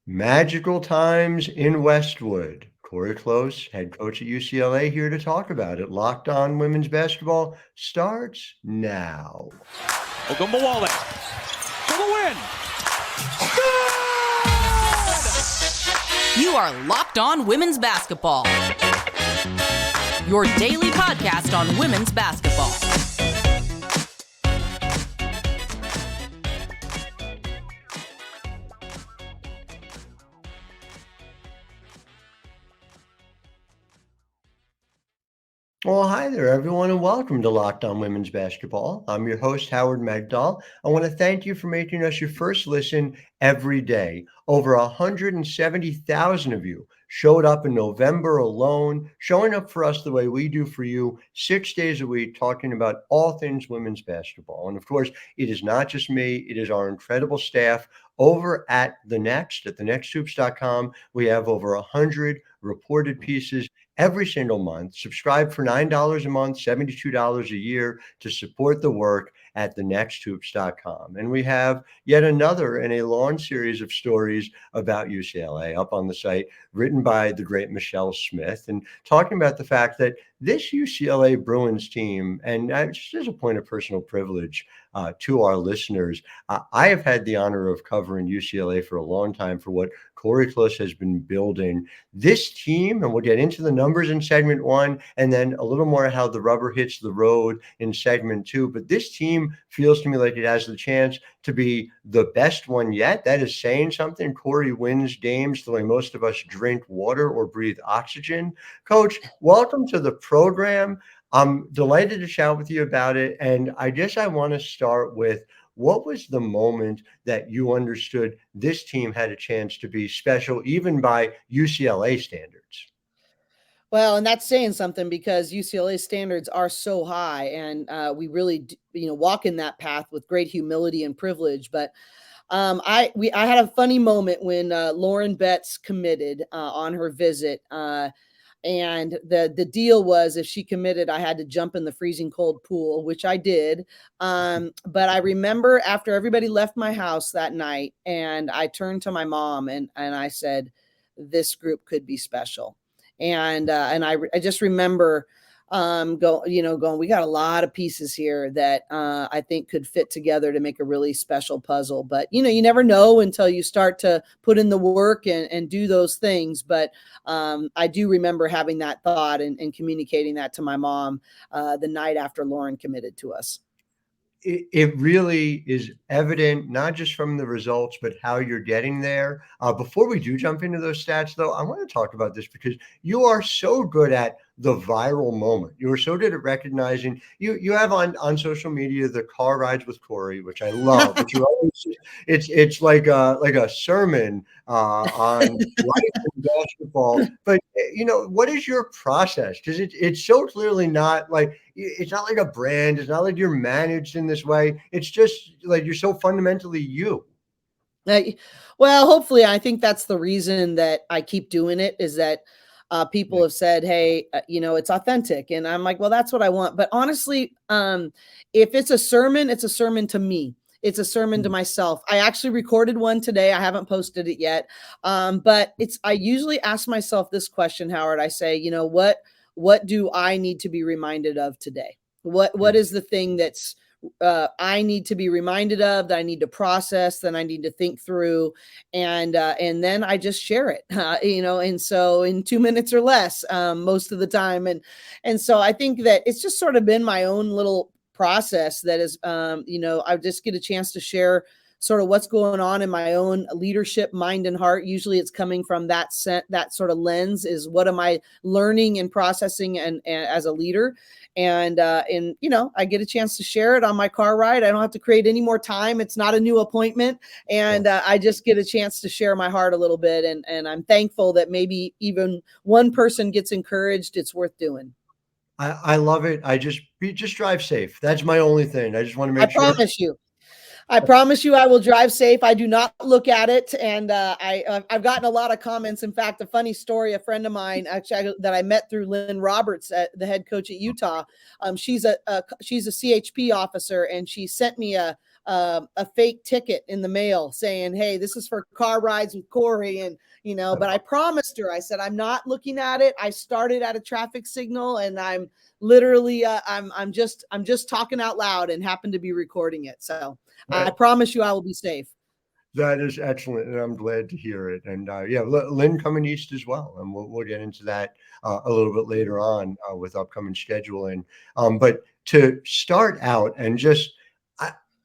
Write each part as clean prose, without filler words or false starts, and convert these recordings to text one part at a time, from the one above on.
Magical times in Westwood. Cori Close, head coach at UCLA, here to talk about it. Locked On Women's Basketball starts now. Ogunbowale for the win. You are Locked On Women's Basketball, your daily podcast on women's basketball. Well, hi there, everyone, and welcome to Locked On Women's Basketball. I'm your host, Howard Megdal. I want to thank you for making us your first listen every day. Over 170,000 of you showed up in November alone, showing up for us the way we do for you, 6 days a week, talking about all things women's basketball. And of course, it is not just me, it is our incredible staff over at thenexthoops.com. We have over 100 reported pieces every single month. Subscribe for $9 a month, $72 a year to support the work at thenexthoops.com. And we have yet another in a long series of stories about UCLA up on the site, written by the great Michelle Smith, and talking about the fact that this UCLA Bruins team, and just as a point of personal privilege to our listeners, I have had the honor of covering UCLA for a long time for what Cori Close has been building. This team, and we'll get into the numbers in segment one, and then a little more how the rubber hits the road in segment two. But this team feels to me like it has the chance to be the best one yet. That is saying something. Cori wins games the way most of us drink water or breathe oxygen. Coach, welcome to the program. I'm delighted to chat with you about it. And I guess I want to start with, what was the moment that you understood this team had a chance to be special, even by UCLA standards? Well, and that's saying something because UCLA standards are so high, and we really, walk in that path with great humility and privilege. But I had a funny moment when Lauren Betts committed on her visit. And the deal was, if she committed, I had to jump in the freezing cold pool, which I did. But I remember after everybody left my house that night, and I turned to my mom and I said, this group could be special. And I just remember going, we got a lot of pieces here that I think could fit together to make a really special puzzle. But, you never know until you start to put in the work and do those things. But I do remember having that thought and communicating that to my mom the night after Lauren committed to us. It really is evident, not just from the results, but how you're getting there. Before we do jump into those stats, though, I want to talk about this because you are so good at the viral moment. You are so good at recognizing. You have on social media the car rides with Cori, which I love. But you always, it's like a sermon on life and basketball. But what is your process? Because it's so clearly not like, it's not like a brand. It's not like you're managed in this way. It's just like you're so fundamentally you. Well, hopefully, I think that's the reason that I keep doing it, is that people have said, hey, it's authentic. And I'm like, well, that's what I want. But honestly, if it's a sermon to me. It's a sermon to myself. I actually recorded one today. I haven't posted it yet. But I usually ask myself this question, Howard. I say, what do I need to be reminded of today? What is the thing that's I need to be reminded of, that I need to process, that I need to think through, and then I just share it, and so in 2 minutes or less, most of the time. And so I think that it's just sort of been my own little process that is, I just get a chance to share sort of what's going on in my own leadership, mind and heart. Usually it's coming from that sort of lens, is what am I learning and processing and as a leader. And I get a chance to share it on my car ride. I don't have to create any more time. It's not a new appointment. And I just get a chance to share my heart a little bit. And I'm thankful that maybe even one person gets encouraged. It's worth doing. I love it. Just drive safe. That's my only thing. I just want to make sure. I promise you I will drive safe. I do not look at it. And I've gotten a lot of comments. In fact, a funny story, a friend of mine actually that I met through Lynn Roberts, the head coach at Utah. She's a CHP officer, and she sent me a a fake ticket in the mail saying, hey, this is for car rides with Cori. And, but I promised her, I said, I'm not looking at it. I started at a traffic signal and I'm literally, I'm just talking out loud and happen to be recording it. So I promise you I will be safe. That is excellent, and I'm glad to hear it. And Lynn coming east as well, and we'll get into that a little bit later on with upcoming scheduling. But to start out, and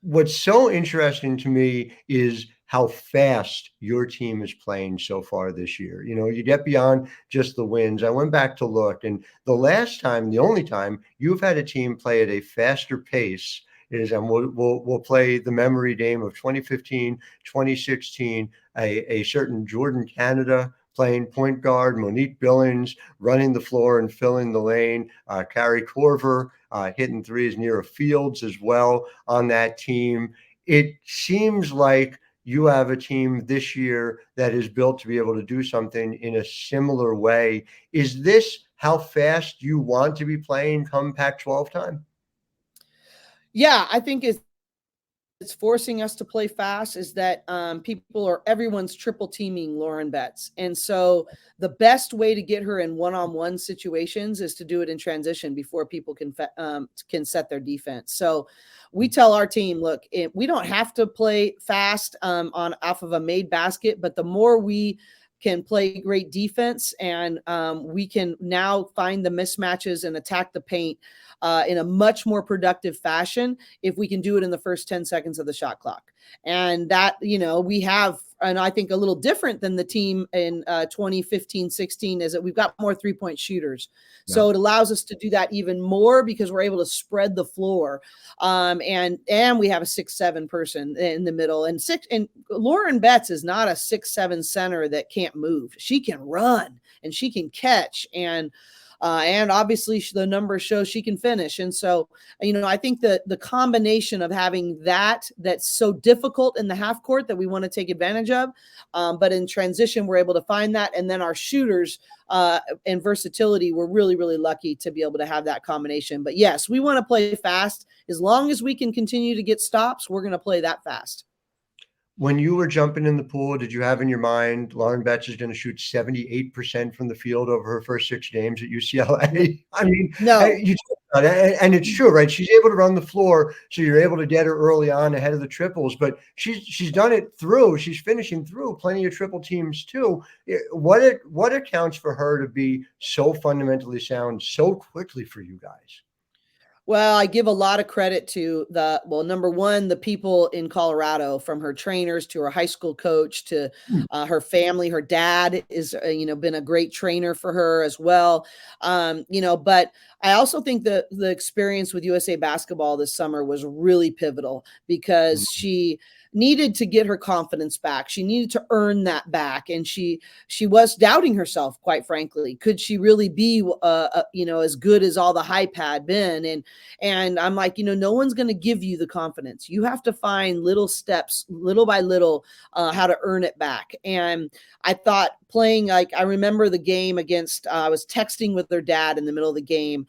what's so interesting to me is how fast your team is playing so far this year. You get beyond just the wins. I went back to look, and the only time you've had a team play at a faster pace and we'll play the memory game of 2015, 2016, a certain Jordan Canada playing point guard, Monique Billings running the floor and filling the lane, Carrie Corver hitting threes near Fields as well on that team. It seems like you have a team this year that is built to be able to do something in a similar way. Is this how fast you want to be playing come Pac-12 time? Yeah, I think it's forcing us to play fast is that everyone's triple teaming Lauren Betts. And so the best way to get her in one-on-one situations is to do it in transition before people can set their defense. So we tell our team, look, we don't have to play fast off of a made basket, but the more we can play great defense and we can now find the mismatches and attack the paint in a much more productive fashion if we can do it in the first 10 seconds of the shot clock. And that, we have, and I think a little different than the team in 2015-16 is that we've got more 3-point shooters. Yeah. So it allows us to do that even more because we're able to spread the floor. And we have a 6'7" person in the middle and Lauren Betts is not a 6'7" center that can't move. She can run and she can catch and obviously the numbers show she can finish. And so, I think that the combination of having that's so difficult in the half court that we want to take advantage of. But in transition, we're able to find that. And then our shooters and versatility, we're really, really lucky to be able to have that combination. But yes, we want to play fast. As long as we can continue to get stops, we're going to play that fast. When you were jumping in the pool, did you have in your mind Lauren Betts is going to shoot 78% from the field over her first 6 games at UCLA? I mean, no. And it's true, right? She's able to run the floor, so you're able to get her early on ahead of the triples. But she's done it through. She's finishing through plenty of triple teams too. What accounts for her to be so fundamentally sound so quickly for you guys? Well, I give a lot of credit to number one, the people in Colorado, from her trainers to her high school coach to her family. Her dad is, been a great trainer for her as well. But I also think the experience with USA Basketball this summer was really pivotal because she needed to get her confidence back. She needed to earn that back. And she was doubting herself, quite frankly. Could she really be, as good as all the hype had been? And I'm like, no one's going to give you the confidence. You have to find little steps, little by little, how to earn it back. And I thought playing, I remember the game against, I was texting with her dad in the middle of the game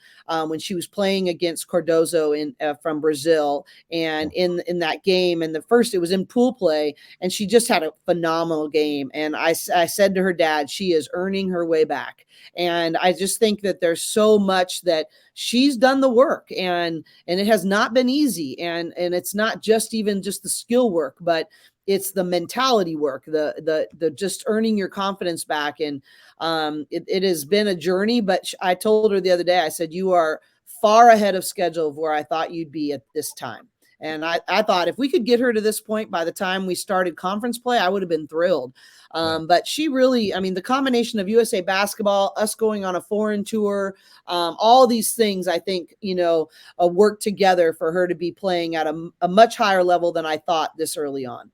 when she was playing against Cardozo from Brazil. And in that game, and it was in pool play, and she just had a phenomenal game. And I said to her dad, she is earning her way back. And I just think that there's so much that she's done the work, and it has not been easy. And it's not just even just the skill work, but it's the mentality work, the just earning your confidence back. And it has been a journey, but I told her the other day, I said, you are far ahead of schedule of where I thought you'd be at this time. And I thought if we could get her to this point by the time we started conference play, I would have been thrilled. But she really, the combination of USA Basketball, us going on a foreign tour, all these things, I think, work together for her to be playing at a much higher level than I thought this early on.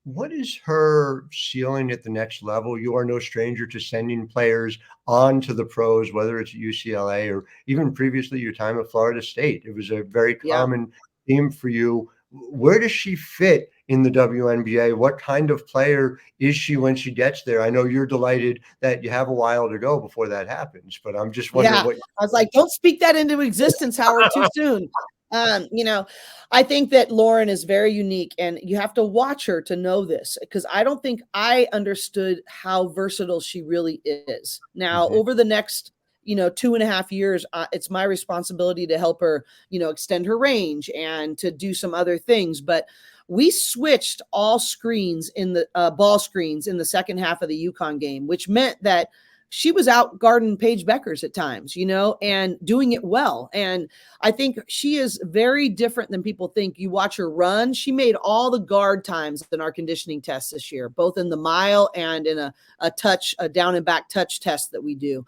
What is her ceiling at the next level? You are no stranger to sending players on to the pros, whether it's at UCLA or even previously your time at Florida State. It was a very common theme for you. Where does she fit in the WNBA? What kind of player is she when she gets there? I know you're delighted that you have a while to go before that happens, but I'm just wondering what. I was like, don't speak that into existence, Howard, too soon. You know, I think that Lauren is very unique, and you have to watch her to know this, because I don't think I understood how versatile she really is. Now, Mhm. over the next 2.5 years, it's my responsibility to help her, extend her range and to do some other things. But we switched all screens in the ball screens in the second half of the UConn game, which meant that she was out guarding Paige Beckers at times, and doing it well. And I think she is very different than people think. You watch her run. She made all the guard times in our conditioning tests this year, both in the mile and in a down and back touch test that we do.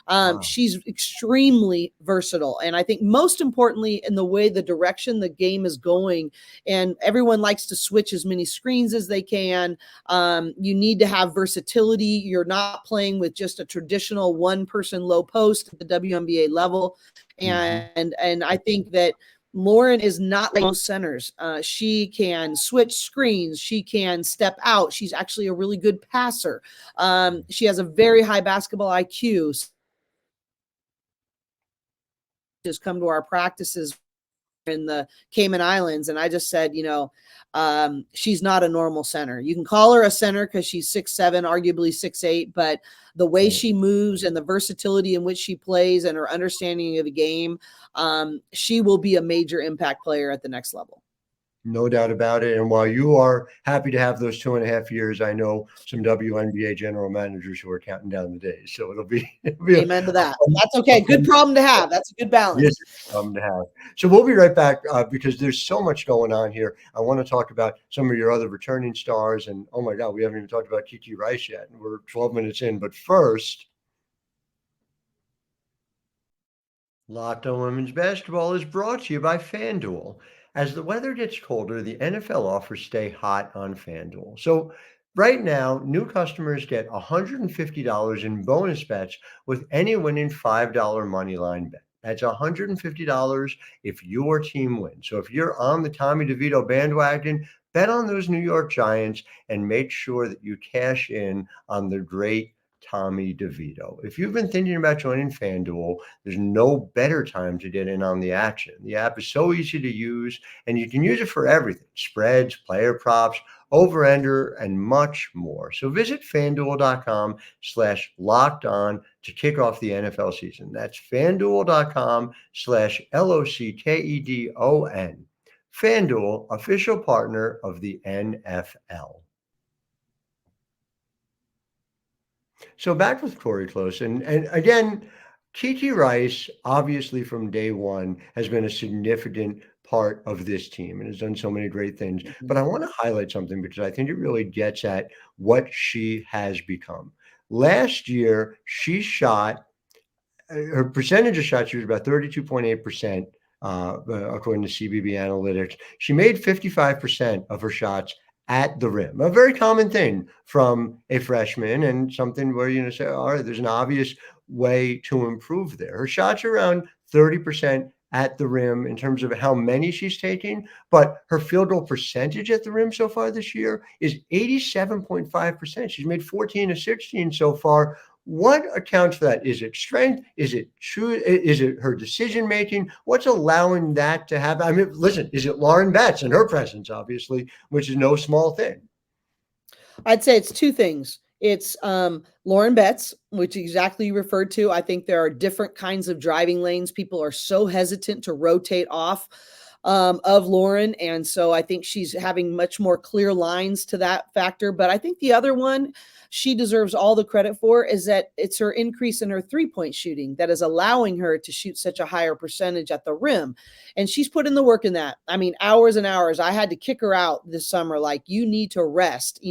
Wow. She's extremely versatile. And I think most importantly, in the way the direction the game is going, and everyone likes to switch as many screens as they can. You need to have versatility. You're not playing with just a traditional one person low post at the WNBA level. Mhm. And I think that Lauren is not like most centers. She can switch screens. She can step out. She's actually a really good passer. She has a very high basketball IQ. Just come to our practices in the Cayman Islands. And I just said, she's not a normal center. You can call her a center because she's 6'7", arguably 6'8", but the way Right. she moves and the versatility in which she plays and her understanding of the game, she will be a major impact player at the next level. No doubt about it. And while you are happy to have those 2.5 years, I know some WNBA general managers who are counting down the days. So it'll be Amen to that. That's a okay. Good fun problem to have. That's a good yes, balance. to have. So we'll be right back because there's so much going on here. I want to talk about some of your other returning stars. And oh my God, we haven't even talked about Kiki Rice yet. And we're 12 minutes in. But first, Locked on Women's Basketball is brought to you by FanDuel. As the weather gets colder, the NFL offers stay hot on FanDuel. So right now, new customers get $150 in bonus bets with any winning $5 money line bet. That's $150 if your team wins. So if you're on the Tommy DeVito bandwagon, bet on those New York Giants and make sure that you cash in on the great Tommy DeVito. If you've been thinking about joining FanDuel, there's no better time to get in on the action. The app is so easy to use, and you can use it for everything: spreads, player props, over-under, and much more. So visit fanduel.com/locked on to kick off the NFL season. That's fanduel.com/LOCKEDON. FanDuel, official partner of the NFL. So back with Cori Close, and again, Kiki Rice, obviously from day one, has been a significant part of this team and has done so many great things. But I want to highlight something because I think it really gets at what she has become. Last year, she shot her percentage of shots, she was about 32.8%, according to CBB Analytics. She made 55% of her shots at the rim, a very common thing from a freshman and something where you say, all right, there's an obvious way to improve there. Her shots are around 30% at the rim in terms of how many she's taking, but her field goal percentage at the rim so far this year is 87.5%. She's made 14 of 16 so far. What accounts for that? Is it strength? Is it true? Is it her decision making? What's allowing that to happen? I mean, listen, is it Lauren Betts and her presence, obviously, which is no small thing? I'd say it's two things. It's Lauren Betts, which exactly you referred to. I think there are different kinds of driving lanes. People are so hesitant to rotate off of Lauren. And so I think she's having much more clear lines to that factor. But I think the other one she deserves all the credit for is that it's her increase in her three-point shooting that is allowing her to shoot such a higher percentage at the rim. And she's put in the work in that. I mean, hours and hours. I had to kick her out this summer, like, you need to rest,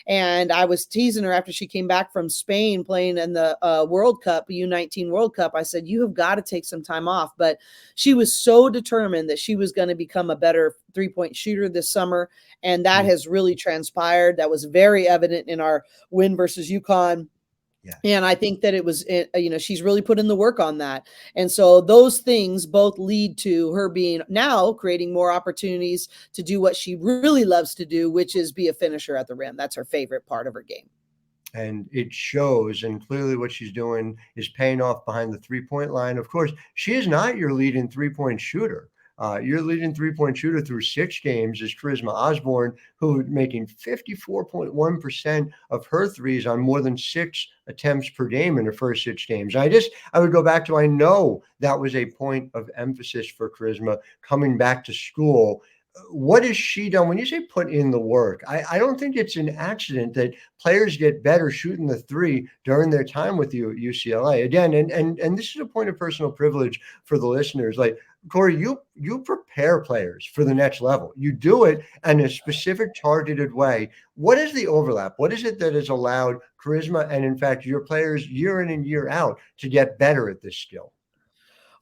And I was teasing her after she came back from Spain playing in the World Cup, U19 World Cup. I said, you have got to take some time off. But she was so determined that she was going to become a better three-point shooter this summer. And that has really transpired. That was very evident in our win versus UConn. Yeah. And I think that it was, she's really put in the work on that. And so those things both lead to her being now creating more opportunities to do what she really loves to do, which is be a finisher at the rim. That's her favorite part of her game. And it shows, and clearly what she's doing is paying off behind the three-point line. Of course, she is not your leading three-point shooter. Your leading three-point shooter through 6 games is Charisma Osborne, who making 54.1% of her threes on more than 6 attempts per game in her first 6 games. I would go back to, I know that was a point of emphasis for Charisma coming back to school. What has she done? When you say put in the work, I don't think it's an accident that players get better shooting the three during their time with you at UCLA. Again, and this is a point of personal privilege for the listeners. Like, Cori, you prepare players for the next level. You do it in a specific, targeted way. What is the overlap? What is it that has allowed Charisma and, in fact, your players year in and year out to get better at this skill?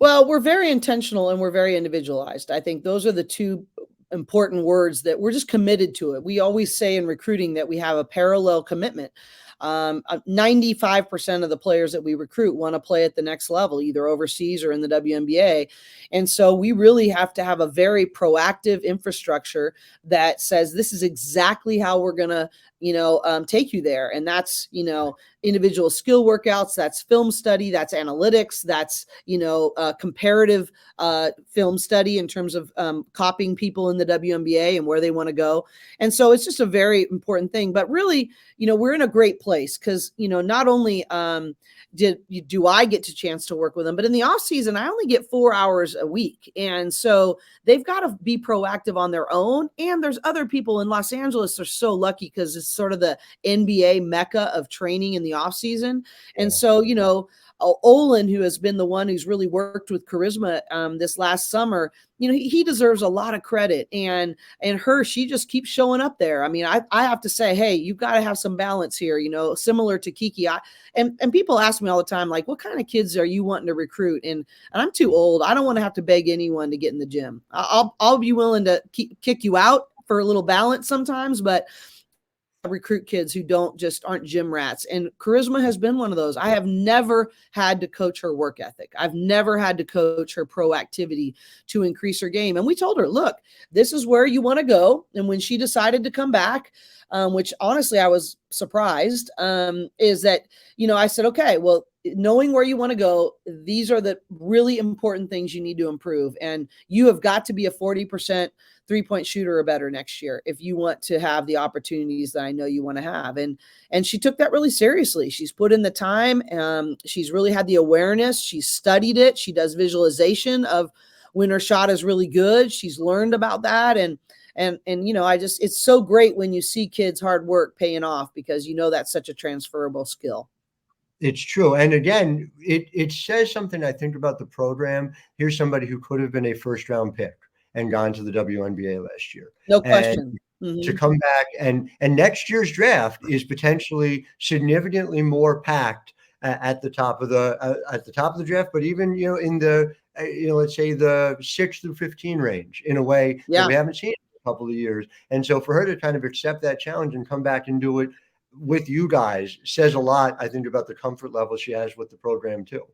Well, we're very intentional and we're very individualized. I think those are the two important words that we're just committed to it. We always say in recruiting that we have a parallel commitment. 95% of the players that we recruit want to play at the next level, either overseas or in the WNBA. And so we really have to have a very proactive infrastructure that says this is exactly how we're going to, take you there. And that's, individual skill workouts, that's film study, that's analytics, that's, comparative film study in terms of copying people in the WNBA and where they want to go. And so it's just a very important thing. But really, we're in a great place because, not only do I get to chance to work with them, but in the off season, I only get 4 hours a week. And so they've got to be proactive on their own. And there's other people in Los Angeles are so lucky because it's sort of the NBA mecca of training in the off season. And so, Olin, who has been the one who's really worked with Charisma this last summer, he deserves a lot of credit. And she just keeps showing up there. I mean, I have to say, hey, you've got to have some balance here, similar to Kiki. And people ask me all the time, like, what kind of kids are you wanting to recruit? And I'm too old. I don't want to have to beg anyone to get in the gym. I'll be willing to kick you out for a little balance sometimes, but recruit kids who aren't gym rats. And Charisma has been one of those. I have never had to coach her work ethic. I've never had to coach her proactivity to increase her game. And we told her, look, this is where you want to go. And when she decided to come back, which honestly, I was surprised, is that, I said, okay, well, knowing where you want to go, these are the really important things you need to improve. And you have got to be a 40% 3-point shooter or better next year if you want to have the opportunities that I know you want to have. And she took that really seriously. She's put in the time. She's really had the awareness. She's studied it. She does visualization of when her shot is really good. She's learned about that. And it's so great when you see kids' hard work paying off because that's such a transferable skill. It's true. And again, it says something, I think, about the program. Here's somebody who could have been a first-round pick and gone to the WNBA last year. No question. To come back and next year's draft is potentially significantly more packed at the top of the draft, but even in the let's say the 6 through 15 range in a way that we haven't seen in a couple of years. And so for her to kind of accept that challenge and come back and do it with you guys says a lot, I think, about the comfort level she has with the program too.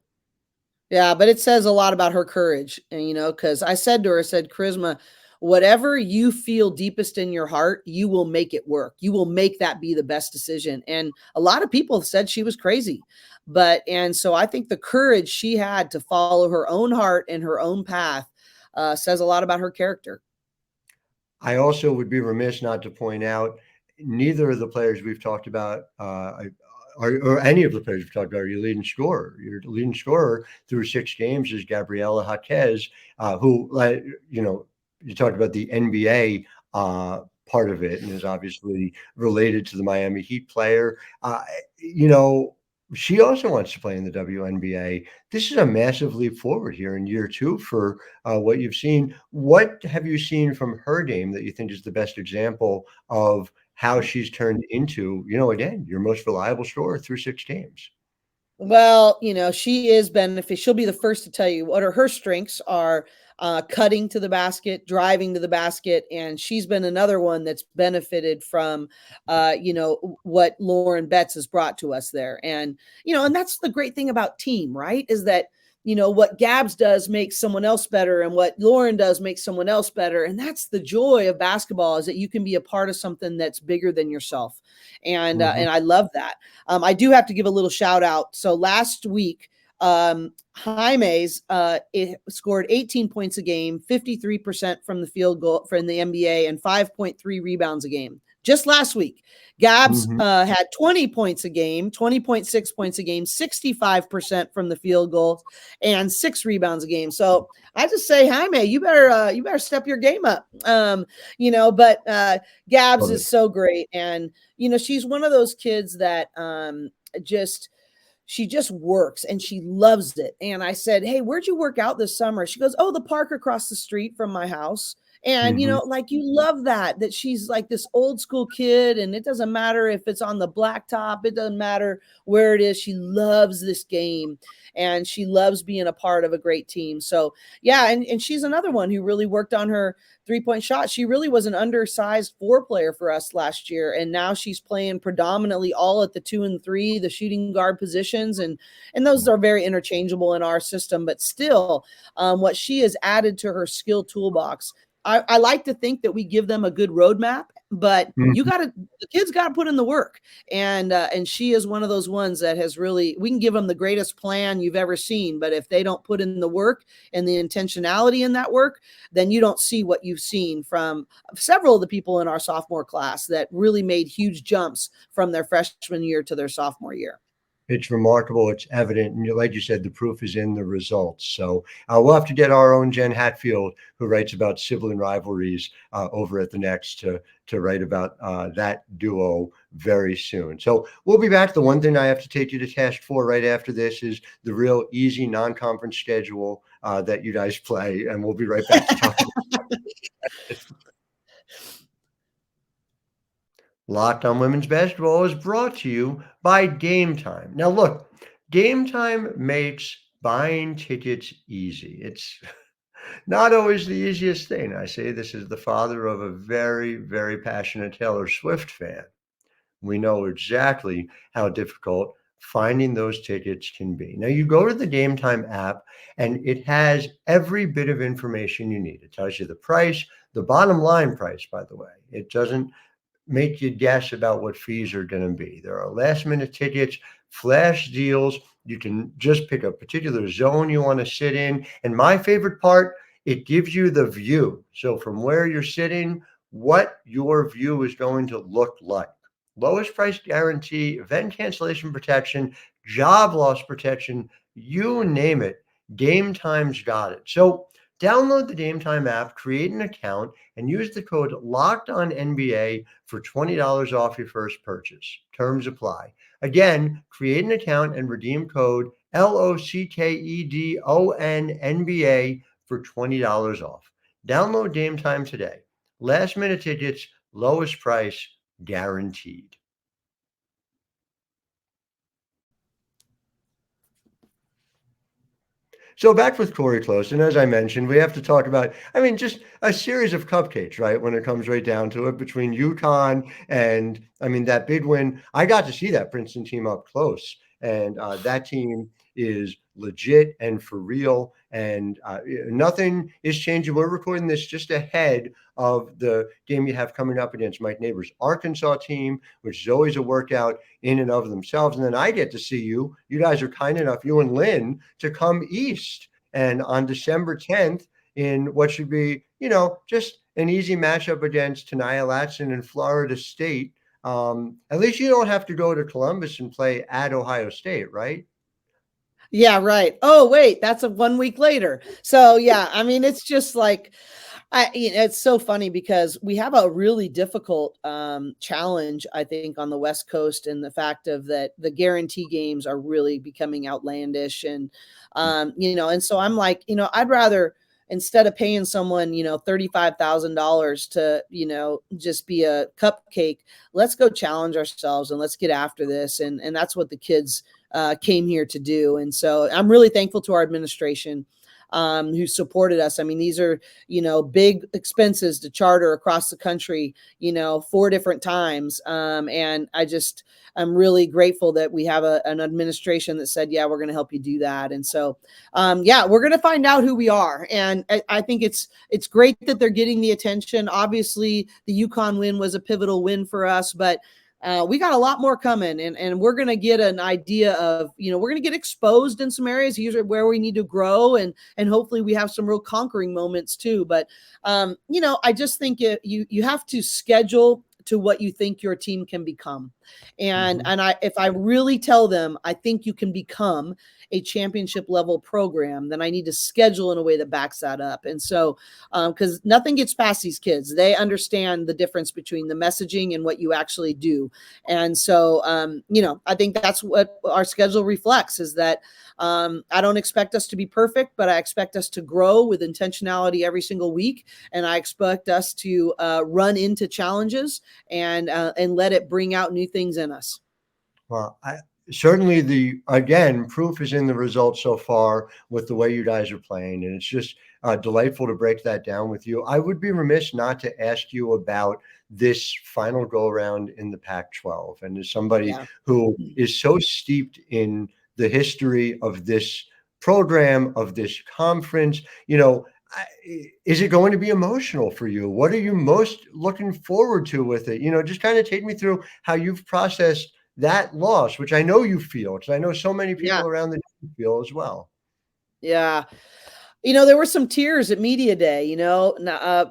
Yeah, but it says a lot about her courage. And, because I said to her, Charisma, whatever you feel deepest in your heart, you will make it work. You will make that be the best decision. And a lot of people said she was crazy. And so I think the courage she had to follow her own heart and her own path says a lot about her character. I also would be remiss not to point out neither of the players we've talked about or any of the players we've talked about are your leading scorer. Your leading scorer through 6 games is Gabriela Jaquez, who, you talked about the NBA part of it and is obviously related to the Miami Heat player. She also wants to play in the WNBA. This is a massive leap forward here in year 2 for what you've seen. What have you seen from her game that you think is the best example of how she's turned into, again, your most reliable scorer through 6 games? Well, she is beneficial. She'll be the first to tell you what her strengths are. Cutting to the basket, driving to the basket. And she's been another one that's benefited from, what Lauren Betts has brought to us there. And, and that's the great thing about team, right? Is that, what Gabs does makes someone else better and what Lauren does makes someone else better. And that's the joy of basketball, is that you can be a part of something that's bigger than yourself. And I love that. I do have to give a little shout out. So last week, Jaime's it scored 18 points a game, 53% from the field goal from the NBA, and 5.3 rebounds a game. Just last week, Gabs had 20 points a game, 20.6 points a game, 65% from the field goal, and 6 rebounds a game. So I just say, Jaime, you better step your game up. But Gabs is so great, and she's one of those kids that she just works and she loves it. And I said, hey, where'd you work out this summer? She goes, oh, the park across the street from my house. And, you love that she's like this old school kid, and it doesn't matter if it's on the blacktop. It doesn't matter where it is. She loves this game, and she loves being a part of a great team. So, yeah. And she's another one who really worked on her 3-point shot. She really was an undersized 4 player for us last year. And now she's playing predominantly all at the 2 and 3, the shooting guard positions. And those are very interchangeable in our system, but still what she has added to her skill toolbox. I like to think that we give them a good roadmap, but the kids got to put in the work. And she is one of those ones that has really, we can give them the greatest plan you've ever seen, but if they don't put in the work and the intentionality in that work, then you don't see what you've seen from several of the people in our sophomore class that really made huge jumps from their freshman year to their sophomore year. It's remarkable. It's evident. And like you said, the proof is in the results. So we'll have to get our own Jen Hatfield, who writes about sibling rivalries over at the Next to write about that duo very soon. So we'll be back. The one thing I have to take you to task for right after this is the real easy non-conference schedule that you guys play. And we'll be right back to talk about it. Locked on Women's Basketball is brought to you by Game Time. Now, look, Game Time makes buying tickets easy. It's not always the easiest thing. I say this as the father of a very, very passionate Taylor Swift fan. We know exactly how difficult finding those tickets can be. Now, you go to the Game Time app, and it has every bit of information you need. It tells you the price, the bottom line price, by the way. It doesn't make you guess about what fees are going to be. There are last minute tickets, flash deals. You can just pick a particular zone you want to sit in. And my favorite part, it gives you the view. So from where you're sitting, what your view is going to look like. Lowest price guarantee, event cancellation protection, job loss protection, you name it. Game Time's got it. So download the Game Time app, create an account, and use the code LOCKEDONNBA for $20 off your first purchase. Terms apply. Again, create an account and redeem code LOCKEDONNBA for $20 off. Download Game Time today. Last minute tickets, lowest price, guaranteed. So back with Cori Close, and as I mentioned, we have to talk about, just a series of cupcakes, right, when it comes right down to it, between UConn and, that big win. I got to see that Princeton team up close, and that team is legit and for real, and nothing is changing. We're recording this just ahead of the game you have coming up against Mike Neighbors' Arkansas team, which is always a workout in and of themselves. And then I get to see you. You guys are kind enough, you and Lynn, to come east. And on December 10th, in what should be, just an easy matchup against Tania Latson and Florida State. At least you don't have to go to Columbus and play at Ohio State, right? Yeah, right. Oh, wait, that's 1 week later. So yeah, it's just like, it's so funny because we have a really difficult challenge, I think, on the West Coast, and the fact of that the guarantee games are really becoming outlandish, and and so I'm like, I'd rather, instead of paying someone, $35,000 to, just be a cupcake, let's go challenge ourselves and let's get after this, and that's what the kids came here to do. And so I'm really thankful to our administration who supported us. These are, big expenses to charter across the country, 4 different times. And I'm really grateful that we have an administration that said, yeah, we're going to help you do that. And so, we're going to find out who we are. And I think it's great that they're getting the attention. Obviously the UConn win was a pivotal win for us, but We got a lot more coming, and we're going to get an idea of, we're going to get exposed in some areas usually where we need to grow, and hopefully we have some real conquering moments too. But, I just think you have to schedule to what you think your team can become. And if I really tell them, I think you can become a championship level program, then I need to schedule in a way that backs that up. And so, because nothing gets past these kids, they understand the difference between the messaging and what you actually do. And so, I think that's what our schedule reflects, is that I don't expect us to be perfect, but I expect us to grow with intentionality every single week. And I expect us to run into challenges and let it bring out new things in us. Well, certainly again, proof is in the results so far with the way you guys are playing. And it's just delightful to break that down with you. I would be remiss not to ask you about this final go around in the Pac-12. And as somebody who is so steeped in the history of this program, of this conference, is it going to be emotional for you? What are you most looking forward to with it? Just kind of take me through how you've processed that loss, which I know you feel, because I know so many people around the team feel as well. Yeah. There were some tears at media day,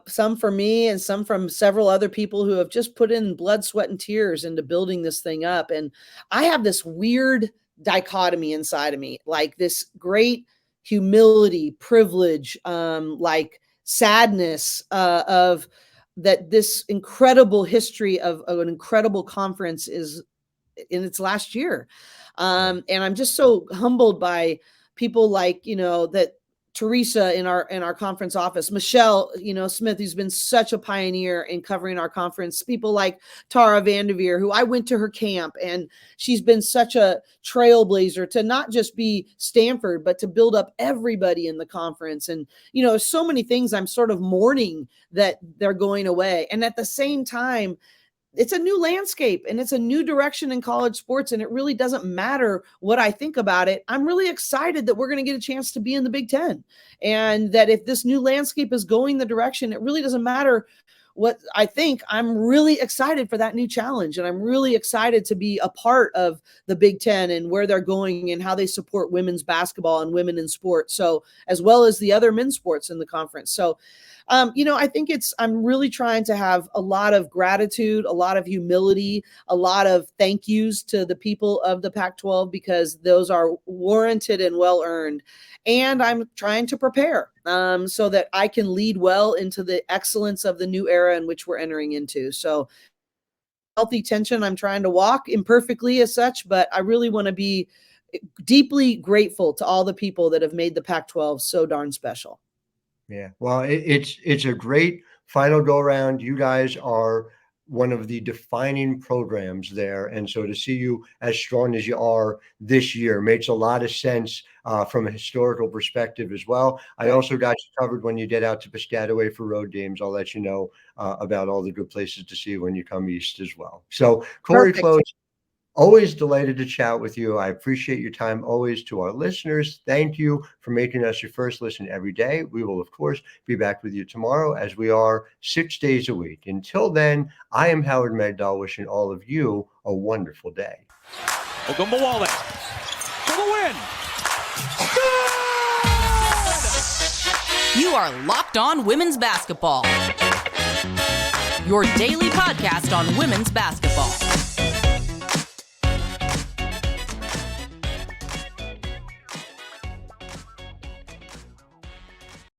some for me and some from several other people who have just put in blood, sweat, and tears into building this thing up. And I have this weird dichotomy inside of me, like this great humility, privilege, like sadness of that this incredible history of an incredible conference is in its last year. And I'm just so humbled by people like, that Teresa in our conference office, Michelle, Smith, who's been such a pioneer in covering our conference, people like Tara Vanderveer, who I went to her camp, and she's been such a trailblazer to not just be Stanford, but to build up everybody in the conference. And, so many things I'm sort of mourning that they're going away. And at the same time, it's a new landscape and it's a new direction in college sports. And it really doesn't matter what I think about it. I'm really excited that we're going to get a chance to be in the Big Ten, and that if this new landscape is going the direction, it really doesn't matter what I think. I'm really excited for that new challenge. And I'm really excited to be a part of the Big Ten and where they're going and how they support women's basketball and women in sports. So, as well as the other men's sports in the conference. So, I think I'm really trying to have a lot of gratitude, a lot of humility, a lot of thank yous to the people of the Pac-12, because those are warranted and well earned. And I'm trying to prepare so that I can lead well into the excellence of the new era in which we're entering into. So, healthy tension I'm trying to walk imperfectly as such, but I really want to be deeply grateful to all the people that have made the Pac-12 so darn special. Yeah, well, it's a great final go around. You guys are one of the defining programs there, and so to see you as strong as you are this year makes a lot of sense from a historical perspective as well. I also got you covered when you get out to Piscataway for road games. I'll let you know about all the good places to see when you come east as well. So, Cori Close, always delighted to chat with you. I appreciate your time always. To our listeners, thank you for making us your first listen every day. We will, of course, be back with you tomorrow, as we are 6 days a week. Until then, I am Howard Megdal, wishing all of you a wonderful day. Ogunbowale for the win. You are Locked On Women's Basketball, your daily podcast on women's basketball.